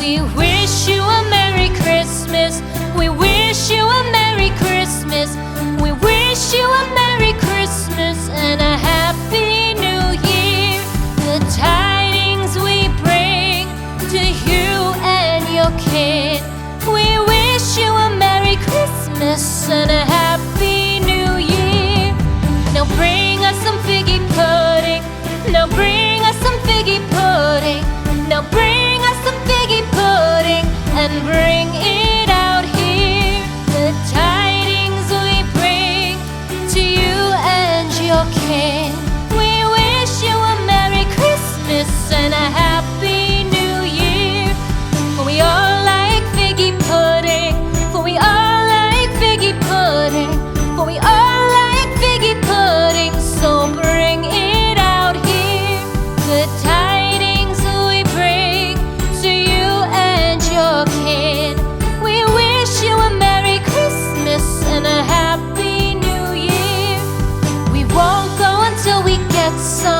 We wish you a Merry Christmas. We wish you a Merry Christmas. We wish you a Merry Christmas and a Happy New Year. The tidings we bring to you and your kin. We wish you a Merry Christmas and a Happy New Year. Now bring us some figgy pudding. Now bring us some figgy pudding. Now bring us some figgy pudding and bring it out here. The tidings we bring to you and your kin. We wish you a Merry Christmas and a Happy New Year. For we all like figgy pudding. For we all like figgy pudding. For we all like figgy pudding. So bring it out here. The tidings we bring to you and your kin. We wish you a Merry Christmas and a Happy New Year. We won't go until we get some